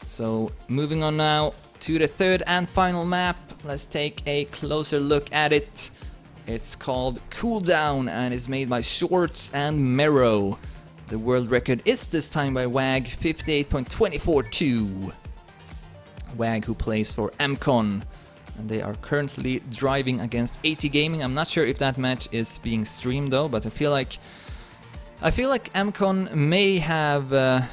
So moving on now to the 3rd and final map. Let's take a closer look at it. It's called Cool Down and is made by Shorts and Mero. The world record is this time by Wag, 58.242. Wag, who plays for Amcon. And they are currently driving against AT Gaming. I'm not sure if that match is being streamed though, but I feel like Amcon may have a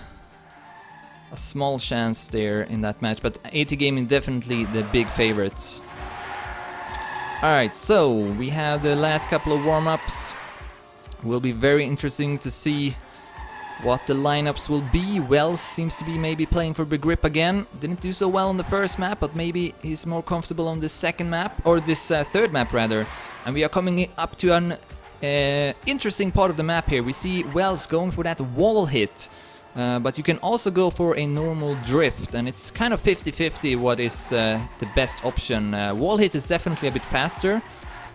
small chance there in that match, but AT Gaming definitely the big favorites. Alright, so we have the last couple of warm-ups. Will be very interesting to see what the lineups will be. Wells seems to be maybe playing for Begrip again. Didn't do so well on the 1st map, but maybe he's more comfortable on this 2nd map, or this 3rd map rather. And we are coming up to an interesting part of the map here. We see Wells going for that wall hit, but you can also go for a normal drift, and it's kind of 50-50 what is the best option. Wall hit is definitely a bit faster,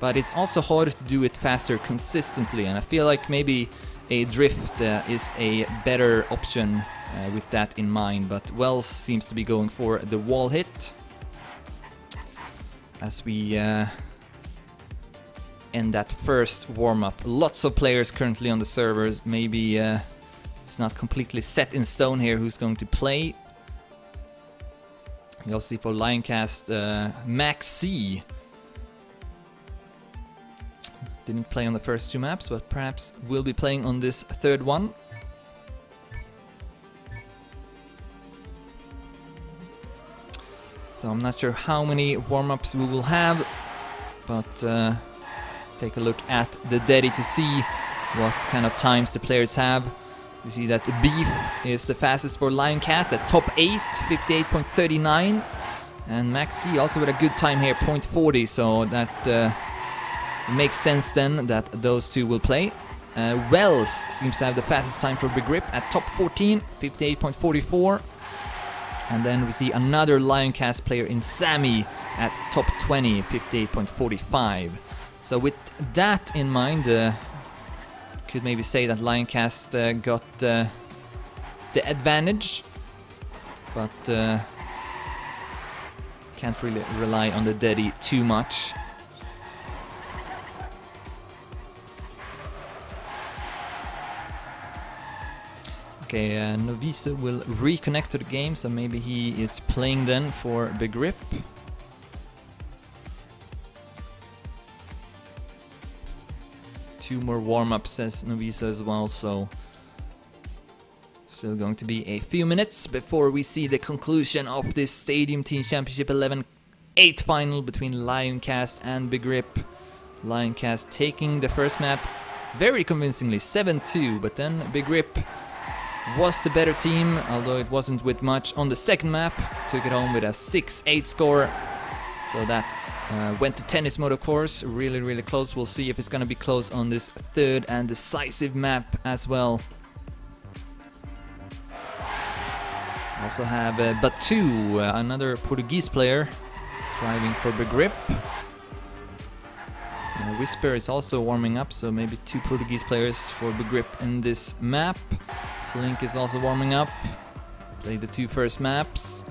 but it's also hard to do it faster consistently, and I feel like maybe a drift is a better option with that in mind, but Wells seems to be going for the wall hit as we end that first warm-up. Lots of players currently on the servers. Maybe it's not completely set in stone here who's going to play. You'll see for Lioncast, Max C didn't play on the first two maps, but perhaps will be playing on this third one. So I'm not sure how many warm-ups we will have, but let's take a look at the Daddy to see what kind of times the players have. You see that the Beef is the fastest for Lioncast at top 8, 58.39. And Maxi also with a good time here, 0.40, so that makes sense then that those two will play. Wells seems to have the fastest time for Begrip at top 14, 58.44. And then we see another Lioncast player in Sammy at top 20, 58.45. So with that in mind, could maybe say that Lioncast got the advantage, but can't really rely on the Daddy too much. Okay, Noviso will reconnect to the game, so maybe he is playing then for Begrip. Two more warm-ups, says Noviso as well, so still going to be a few minutes before we see the conclusion of this Stadium Team Championship 11 8th final between Lioncast and Begrip. Lioncast taking the first map very convincingly, 7-2, but then Begrip was the better team, although it wasn't with much on the second map. Took it home with a 6-8 score, so that went to tennis mode, of course. Really close. We'll see if it's gonna be close on this third and decisive map as well. Also have Batu, another Portuguese player, driving for Begrip. Whisper is also warming up, so maybe two Portuguese players for Begrip in this map. Slink is also warming up. Played the two first maps.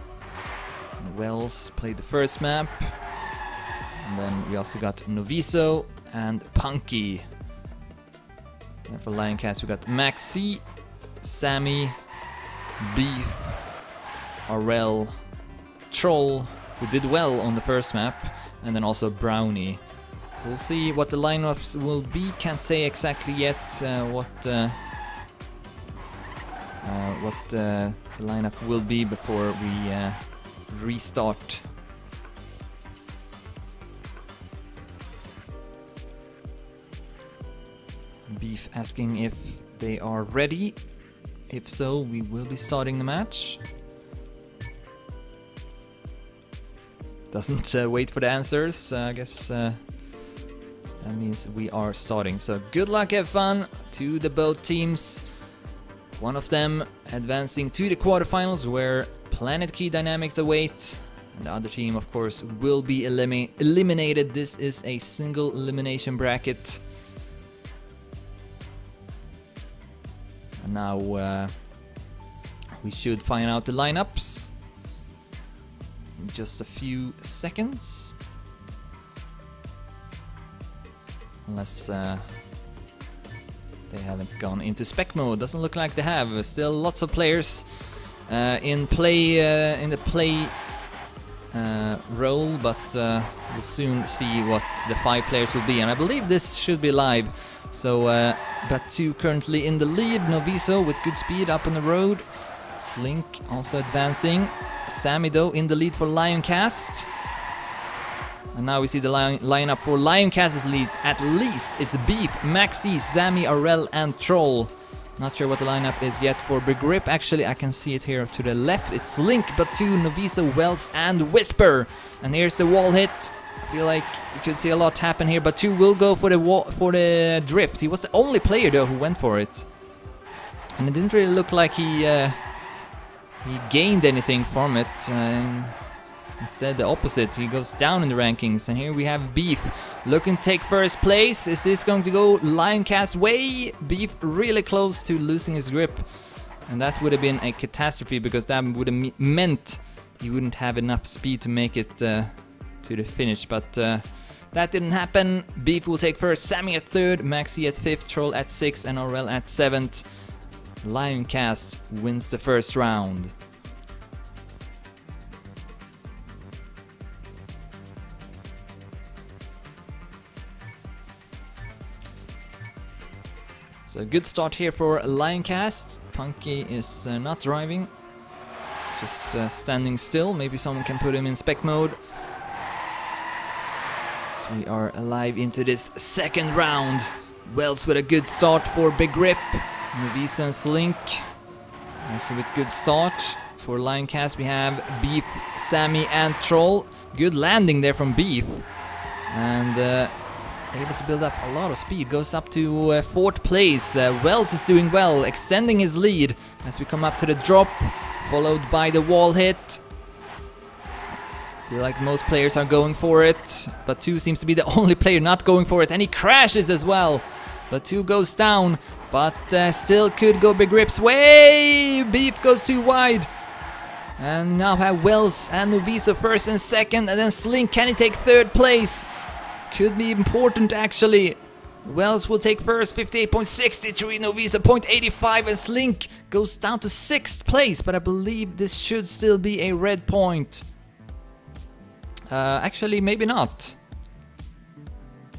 Wells played the first map. And then we also got Noviso and Punky. And for Lioncast we got Maxi, Sammy, Beef, Arel, Troll, who did well on the first map, and then also Brownie. So we'll see what the lineups will be. Can't say exactly yet what the lineup will be before we restart. Beef asking if they are ready. If so, we will be starting the match. Doesn't wait for the answers. I guess that means we are starting. So good luck, have fun to the both teams. One of them advancing to the quarterfinals where Planet Key Dynamics await. And the other team, of course, will be eliminated. This is a single elimination bracket. And now we should find out the lineups in just a few seconds. Unless they haven't gone into spec mode. Doesn't look like they have. Still lots of players in the play role, but we'll soon see what the 5 players will be. And I believe this should be live. So Batu currently in the lead. Noviso with good speed up on the road. Slink also advancing. Sammy though in the lead for Lioncast. And now we see the lineup for Lioncast's lead. At least it's Beef, Maxi, Sammy, Arel and Troll. Not sure what the lineup is yet for Begrip. Actually, I can see it here to the left. It's Slink, Batu, Noviso, Wells and Whisper. And here's the wall hit. I feel like you could see a lot happen here. Batu will go for the drift. He was the only player though who went for it. And it didn't really look like he gained anything from it. Instead, the opposite. He goes down in the rankings. And here we have Beef looking to take first place. Is this going to go Lioncast's way? Beef really close to losing his grip. And that would have been a catastrophe because that would have meant he wouldn't have enough speed to make it to the finish. But that didn't happen. Beef will take first, Sammy at third, Maxi at fifth, Troll at sixth, and Aurel at seventh. Lioncast wins the first round. So a good start here for Lioncast. Punky is not driving. He's just standing still. Maybe someone can put him in spec mode. So we are alive into this second round. Wells with a good start for Begrip. Noviso and Slink also with good start. For Lioncast we have Beef, Sammy and Troll. Good landing there from Beef. And able to build up a lot of speed. Goes up to fourth place. Wells is doing well, extending his lead as we come up to the drop. Followed by the wall hit. Feel like most players are going for it. But 2 seems to be the only player not going for it. And he crashes as well. But 2 goes down. But still could go Begrip's way. Beef goes too wide. And now have Wells and Noviso first and second. And then Slink, can he take third place? Could be important actually. Wells will take first, 58.63, Noviso 0.85, and Slink goes down to 6th place. But I believe this should still be a red point. Actually, maybe not.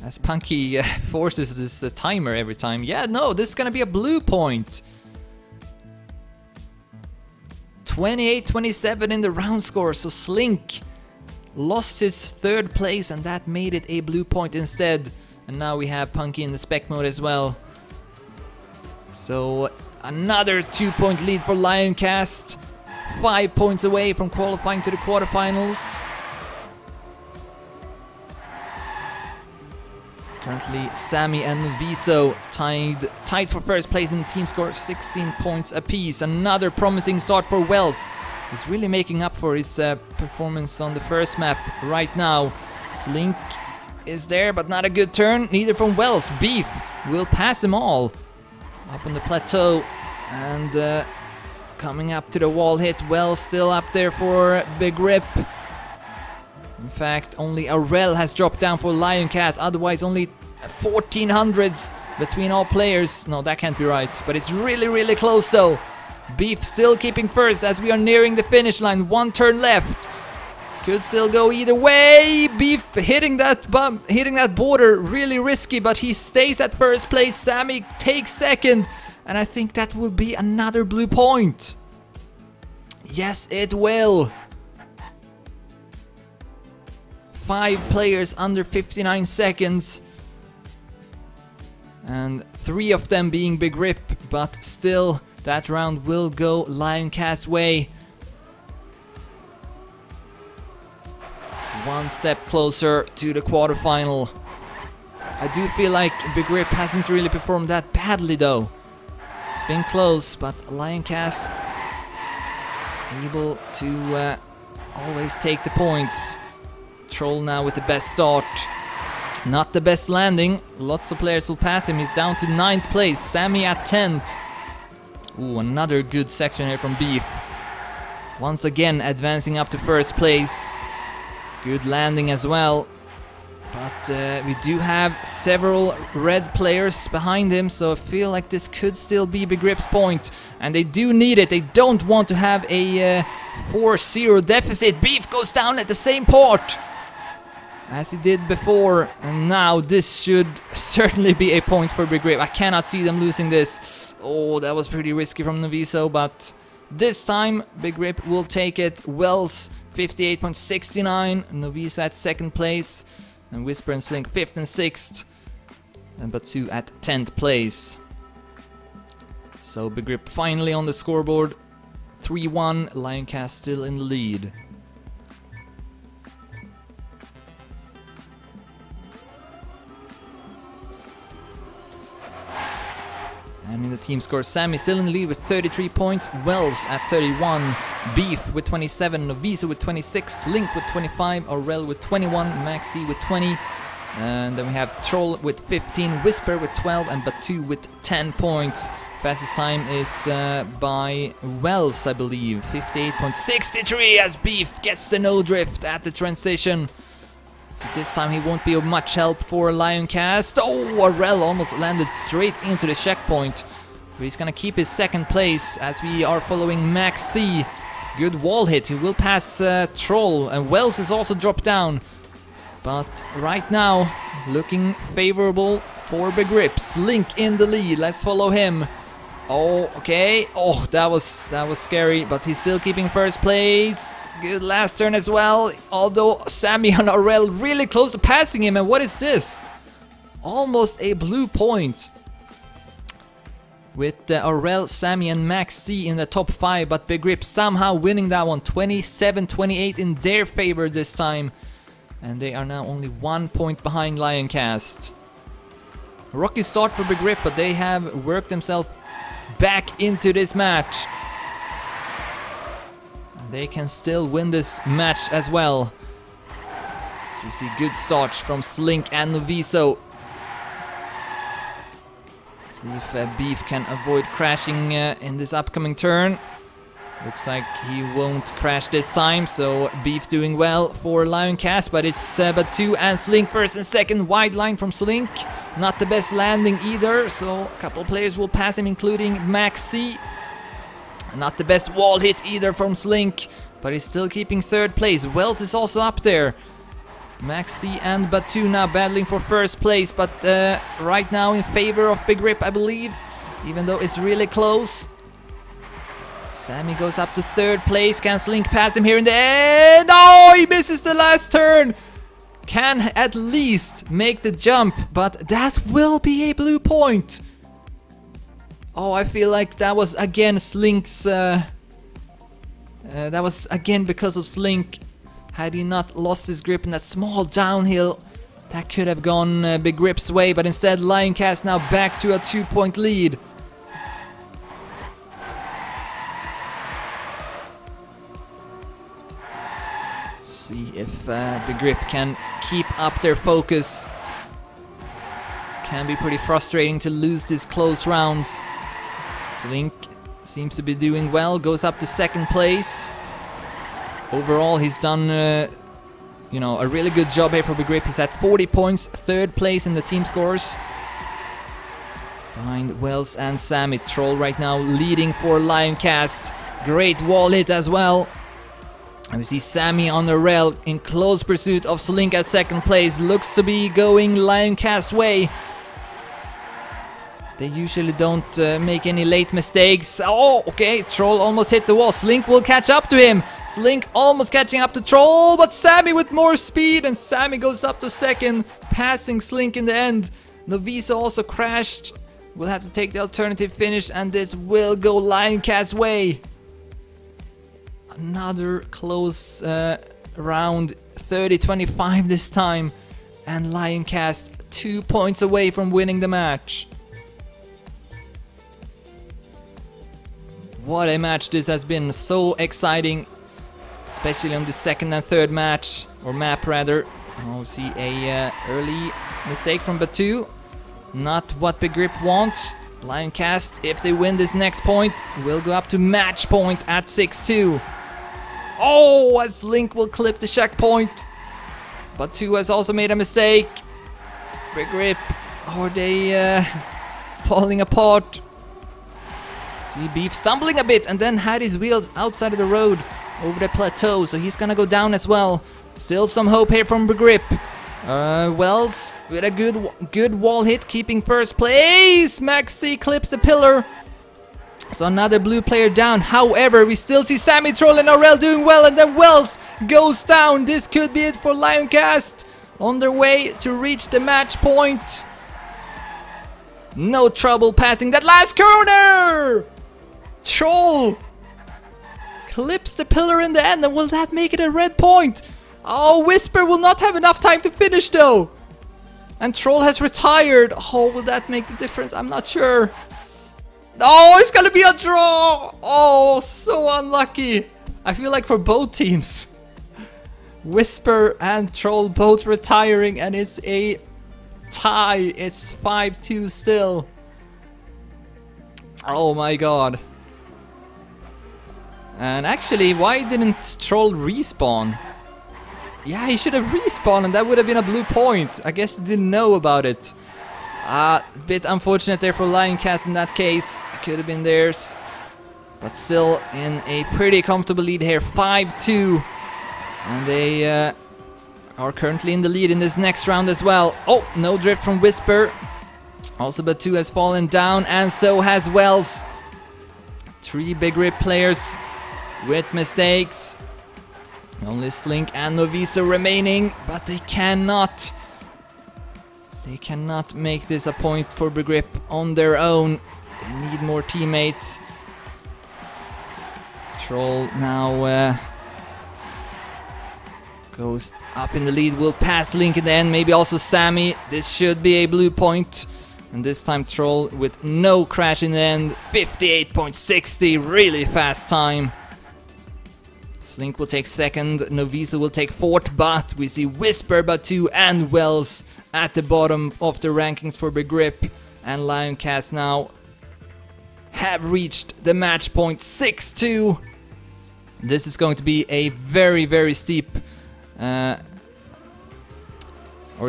As Punky forces this timer every time. Yeah, no, this is gonna be a blue point. 28-27 in the round score, so Slink lost his third place and that made it a blue point instead. And now we have Punky in the spec mode as well. So another 2-point lead for Lioncast. 5 points away from qualifying to the quarterfinals. Currently, Sammy and Noviso tied for first place in the team score, 16 points apiece. Another promising start for Wells. He's really making up for his performance on the first map right now. Slink is there, but not a good turn. Neither from Wells. Beef will pass them all up on the plateau. And coming up to the wall hit. Wells still up there for Begrip. In fact, only Aurel has dropped down for Lioncast. Otherwise, only 1400s between all players. No, that can't be right. But it's really, really close though. Beef still keeping first as we are nearing the finish line. 1 turn left. Could still go either way. Beef hitting that bump, hitting that border. Really risky, but he stays at first place. Sammy takes second. And I think that will be another blue point. Yes, it will. 5 players under 59 seconds. And 3 of them being Begrip, but still that round will go Lioncast's way. 1 step closer to the quarterfinal. I do feel like Begrip hasn't really performed that badly though. It's been close, but Lioncast able to always take the points. Troll now with the best start. Not the best landing. Lots of players will pass him. He's down to 9th place. Sammy at 10th. Ooh, another good section here from Beef. Once again advancing up to first place. Good landing as well. But we do have several red players behind him, so I feel like this could still be Begrip's point. And they do need it. They don't want to have a 4-0 deficit. Beef goes down at the same port as he did before, and now this should certainly be a point for Begrip. I cannot see them losing this. Oh, that was pretty risky from Noviso, but this time Begrip will take it. Wells 58.69, Noviso at 2nd place, and Whisper and Slink 5th and 6th, and Batsu at 10th place. So Begrip finally on the scoreboard, 3-1, Lioncast still in the lead. And And in the team score, Sammy still in the lead with 33 points, Wells at 31, Beef with 27, Noviso with 26, Link with 25, Aurel with 21, Maxi with 20, and then we have Troll with 15, Whisper with 12, and Batu with 10 points. Fastest time is by Wells, I believe, 58.63 as Beef gets the no drift at the transition. So this time he won't be of much help for Lioncast. Oh, Aurel almost landed straight into the checkpoint. But he's gonna keep his second place as we are following Max C. Good wall hit, he will pass Troll, and Wells is also dropped down. But right now, looking favorable for Begrip. Link in the lead, let's follow him. Oh, okay. Oh, that was scary, but he's still keeping first place. Good last turn as well, although Sammy and Aurel really close to passing him. And what is this? Almost a blue point. With Aurel, Sammy and Max C in the top 5, but Begrip somehow winning that one. 27-28 in their favor this time. And they are now only 1 point behind Lioncast. Rocky start for Begrip, but they have worked themselves back into this match. They can still win this match as well. So we see good starts from Slink and Noviso. See if Beef can avoid crashing in this upcoming turn. Looks like he won't crash this time, so Beef doing well for Lioncast, but it's Batu and Slink first and second. Wide line from Slink. Not the best landing either, so a couple players will pass him, including Max C. Not the best wall hit either from Slink, but he's still keeping third place. Wells is also up there. Maxi and Batu now battling for first place, but right now in favor of Begrip, I believe, even though it's really close. Sammy goes up to third place. Can Slink pass him here in the end? Oh, he misses the last turn. Can at least make the jump, but that will be a blue point. Oh, I feel like that was again Slink's... that was again because of Slink. Had he not lost his grip in that small downhill, that could have gone Begrip's way, but instead Lioncast now back to a 2-point lead. See if Begrip can keep up their focus. It can be pretty frustrating to lose these close rounds. Slink seems to be doing well, goes up to second place. Overall, he's done, you know, a really good job here for Begrip. He's at 40 points, third place in the team scores. Behind Wells and Sammy. Troll right now leading for Lioncast. Great wall hit as well. And we see Sammy on the rail in close pursuit of Slink at second place. Looks to be going Lioncast way. They usually don't make any late mistakes. Oh, okay, Troll almost hit the wall. Slink will catch up to him. Slink almost catching up to Troll, but Sammy with more speed, and Sammy goes up to second, passing Slink in the end. Noviso also crashed. We'll have to take the alternative finish, and this will go Lioncast way. Another close round, 30-25 this time, and Lioncast 2 points away from winning the match. What a match this has been, so exciting, especially on the second and third match, or map rather. Oh, see a early mistake from Batu, not what Begrip wants. Lioncast, if they win this next point, will go up to match point at 6-2. Oh, as Link will clip the checkpoint. Batu has also made a mistake. Begrip, are they falling apart? See Beef stumbling a bit and then had his wheels outside of the road over the plateau, so he's gonna go down as well. Still some hope here from Begrip. Wells with a good wall hit, keeping first place. Maxi clips the pillar. So another blue player down. However, we still see Sammy, Troll and Aurel doing well, and then Wells goes down. This could be it for Lioncast. On their way to reach the match point. No trouble passing that last corner. Troll clips the pillar in the end, and will that make it a red point? Oh, Whisper will not have enough time to finish though. And Troll has retired. Oh, will that make the difference? I'm not sure. Oh, it's gonna be a draw! Oh, so unlucky. I feel like for both teams. Whisper and Troll both retiring, and it's a tie. It's 5-2 still. Oh my god. And actually, why didn't Troll respawn? Yeah, he should have respawned and that would have been a blue point. I guess he didn't know about it. Bit unfortunate there for Lioncast in that case. Could have been theirs. But still in a pretty comfortable lead here, 5-2. And they are currently in the lead in this next round as well. Oh, no drift from Whisper. Also Batu has fallen down, and so has Wells. 3 Begrip players with mistakes. Only Slink and Noviso remaining, but they cannot make this a point for Begrip on their own. They need more teammates. Troll now goes up in the lead, will pass Link in the end, maybe also Sammy. This should be a blue point. And this time Troll with no crash in the end. 58.60, really fast time. Slink will take second, Noviso will take fourth, but we see Whisper, Batu and Wells at the bottom of the rankings for Begrip. And Lioncast now have reached the match point, 6-2. This is going to be a very, very steep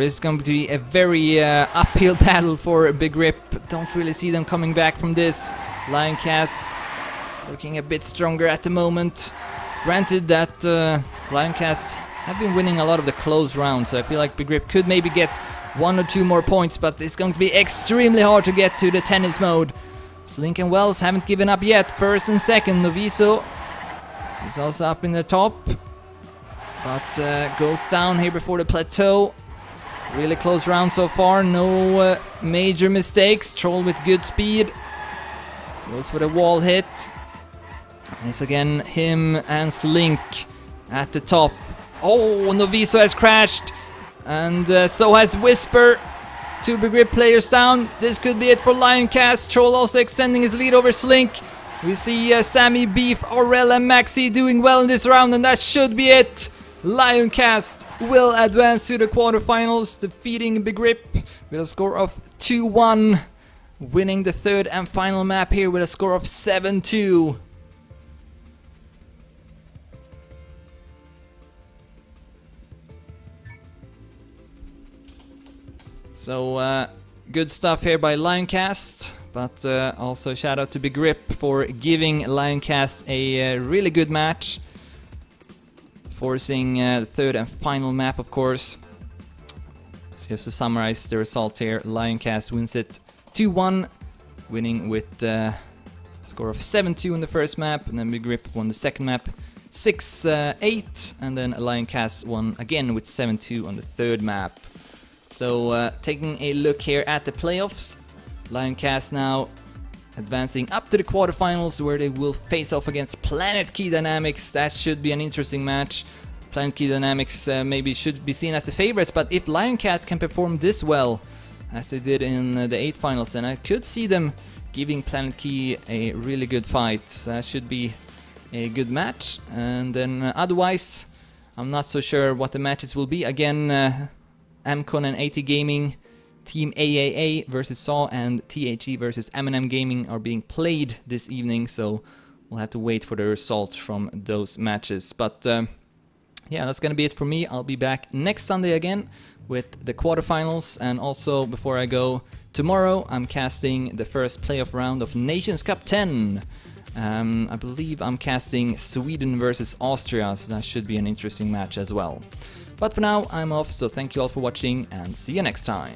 this is going to be a very uphill battle for Begrip. Don't really see them coming back from this. Lioncast looking a bit stronger at the moment. Granted that Lioncast have been winning a lot of the close rounds, so I feel like Begrip could maybe get 1 or 2 more points, but it's going to be extremely hard to get to the tennis mode. Slink and Wells haven't given up yet. First and second, Noviso is also up in the top, but goes down here before the plateau. Really close round so far, no major mistakes. Troll with good speed. Goes for the wall hit. And it's again him and Slink at the top. Oh, Noviso has crashed. And so has Whisper. 2 Begrip players down. This could be it for Lioncast. Troll also extending his lead over Slink. We see Sammy, Beef, Aurel and Maxi doing well in this round, and that should be it. Lioncast will advance to the quarterfinals, defeating Begrip with a score of 2-1, winning the third and final map here with a score of 7-2. So good stuff here by Lioncast, but also shout out to Begrip for giving Lioncast a really good match. Forcing the third and final map, of course. So just to summarize the result here, Lioncast wins it 2-1, winning with a score of 7-2 in the first map, and then Begrip won the second map 6-8, and then Lioncast won again with 7-2 on the third map. So taking a look here at the playoffs, Lioncast now advancing up to the quarterfinals, where they will face off against Planet Key Dynamics. That should be an interesting match. Planet Key Dynamics maybe should be seen as the favorites, but if Lioncast can perform this well as they did in the 8 finals, then I could see them giving Planet Key a really good fight. So that should be a good match. And then otherwise, I'm not so sure what the matches will be. Again, Amcon and AT Gaming, Team AAA versus Saw, and THE versus M&M Gaming are being played this evening, so we'll have to wait for the results from those matches. But yeah, that's gonna be it for me. I'll be back next Sunday again with the quarterfinals, and also before I go, tomorrow I'm casting the first playoff round of Nations Cup 10. I believe I'm casting Sweden versus Austria, so that should be an interesting match as well. But for now, I'm off, so thank you all for watching, and see you next time.